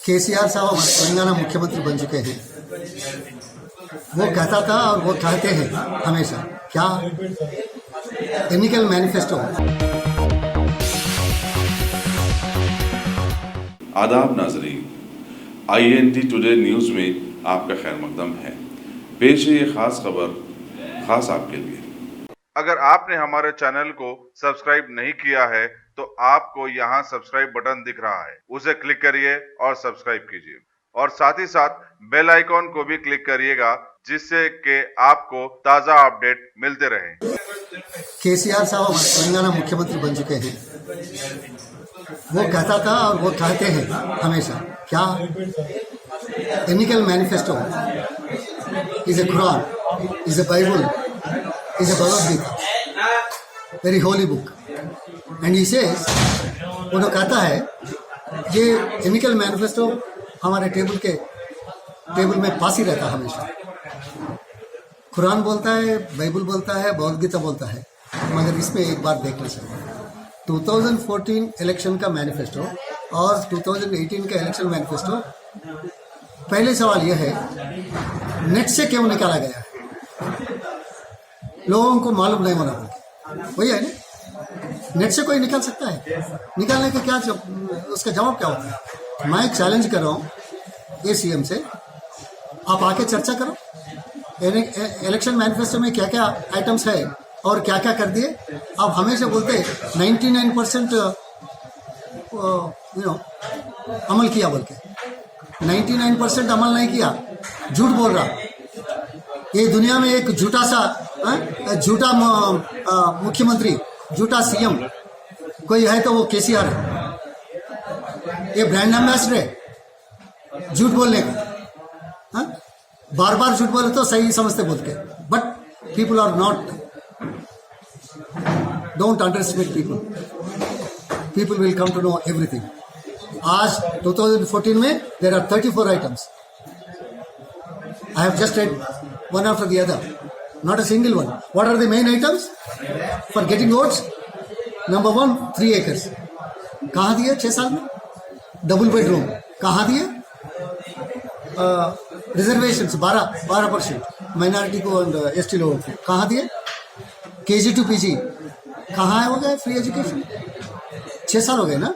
केसीआर साहब हमारे तेलंगाना मुख्यमंत्री बन चुके हैं। वो कहता था और वो कहते हैं हमेशा क्या एनिकल मैनिफेस्टो। आदाब नाजरीन, INT टुडे न्यूज़ में आपका खैर मकदम है। पेश है ये खास खबर खास आपके लिए। अगर आपने हमारे चैनल को सब्सक्राइब नहीं किया है तो आपको यहाँ सब्सक्राइब बटन दिख रहा है, उसे क्लिक करिए और सब्सक्राइब कीजिए और साथ ही साथ बेल आइकॉन को भी क्लिक करिएगा जिससे कि आपको ताज़ा अपडेट मिलते रहें। केसीआर साहब हमारे तेलंगाना मुख्यमंत्री बन चुके हैं। वो कहता था और वो कहते हैं हमेशा क्या एनिकल manifesto is a Quran, is a Bible, is a Bhagavad Gita, very holy book, and he says, वो कहता है ये एनिकल मैनिफेस्टो हमारे टेबल में पास ही रहता हमेशा। कुरान बोलता है, बाइबल बोलता है, भगवद गीता बोलता है, मगर इसमें एक बात देखना चाहिए। 2014 इलेक्शन का मैनिफेस्टो और 2018 का इलेक्शन मैनिफेस्टो, पहले सवाल यह है नेट से क्यों निकाला गया है, लोगों को मालूम नहीं होना पड़ता। वही है ना, नेट से कोई निकाल सकता है, निकालने का क्या उसका जवाब क्या होता है। मैं चैलेंज कर रहा हूँ ये सीएम से, आप आके चर्चा करो इलेक्शन मैनिफेस्टो में क्या क्या आइटम्स है और क्या क्या कर दिए। आप हमेशा बोलते 99% अमल किया बोल के, 99% अमल नहीं किया, झूठ बोल रहा। ये दुनिया में एक झूठा मुख्यमंत्री, झूठा सीएम कोई है तो वो केसीआर है। ये ब्रांड एम्बेसडर है झूठ बोलने का। बार बार झूठ बोले तो सही समझते बोलते, but people are not, don't underestimate people will come to know everything. आज 2014 में there are 34 items. I have just read one after the other, not a single one. What are the main items for getting votes? Number 1, 3 acres. कहाँ दिए 6 साल में? Double bedroom कहाँ दिए? Reservations 12% minority को और ST लोगों को कहाँ दिए? KG to PG कहाँ हो गया फ्री एजुकेशन? 6 साल हो गए ना।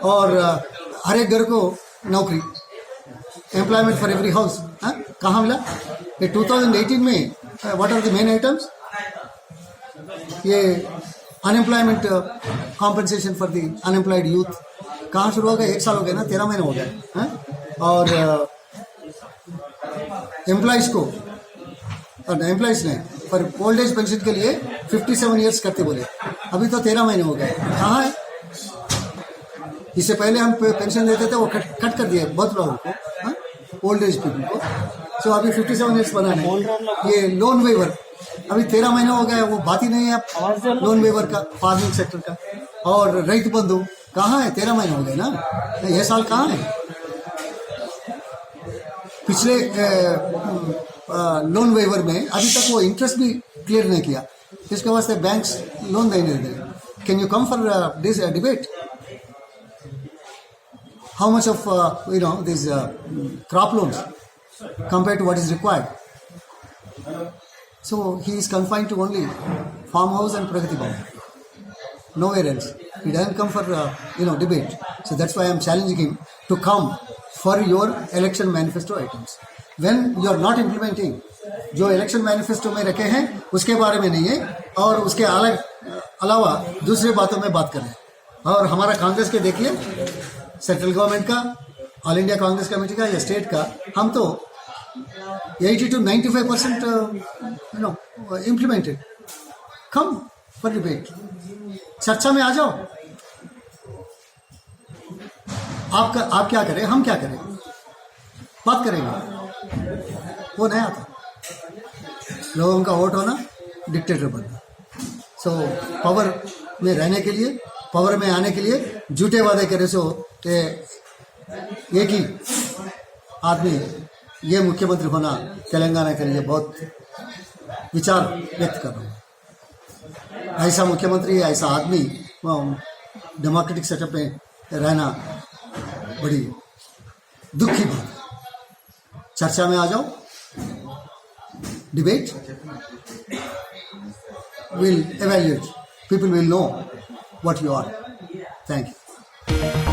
और हर एक घर को नौकरी, एम्प्लॉयमेंट फॉर एवरी हाउस कहाँ मिला? ये 2018 में what are the main items? ये unemployment compensation for the unemployed youth कहाँ शुरू हो गया? 1 साल हो गया ना, 13 महीने हो गए। और एम्प्लॉयज को, और एम्प्लॉयज ने फॉर ओल्ड एज पेंशन के लिए 57 ईयर्स करते बोले, अभी तो 13 महीने हो गए। कहाँ है? इससे पहले हम पेंशन देते थे, वो कट कर दिए बहुत लोगों को, ओल्ड एज पीपल को। सो अभी 57 ईयर्स बनाना है। ये लोन वेवर अभी 13 महीने हो गए, वो बात ही नहीं है अब लोन वेवर का, फार्मिंग सेक्टर का। और रैत बंधु कहाँ है? 13 महीने हो गए ना, यह साल कहाँ है? पिछले लोन वेवर में अभी तक वो इंटरेस्ट भी क्लियर नहीं किया, इसके वास्ते बैंक्स लोन नहीं दे रहे। Can you come for this debate? How much of these crop loans compared to what is required? So he is confined to only farmhouse and Pragati Bhavan, nowhere else. He doesn't come for debate. So that's why I am challenging him to come for your election manifesto items. When you are not implementing, जो election manifesto में रखे हैं उसके बारे में नहीं है, और उसके अलावा दूसरे बातों में बात करें। और हमारा कांग्रेस के देखिए, सेंट्रल गवर्नमेंट का, ऑल इंडिया कांग्रेस कमेटी का या स्टेट का, हम तो 80 to 95% implemented. Come for debate, चर्चा में आ जाओ। आप क्या करें, हम क्या करें, बात करेंगे, वो नहीं आता। लोगों का वोट होना, डिक्टेटर बनना। सो पावर में रहने के लिए, पावर में आने के लिए झूठे वादे करे सो कि एक ही आदमी ये मुख्यमंत्री होना तेलंगाना के लिए बहुत विचार व्यक्त कर रहा हूँ। ऐसा मुख्यमंत्री, ऐसा आदमी डेमोक्रेटिक सेटअप में रहना बड़ी दुख की बात है। चर्चा में आ जाओ, debate, will evaluate, people will know what you are. Thank you.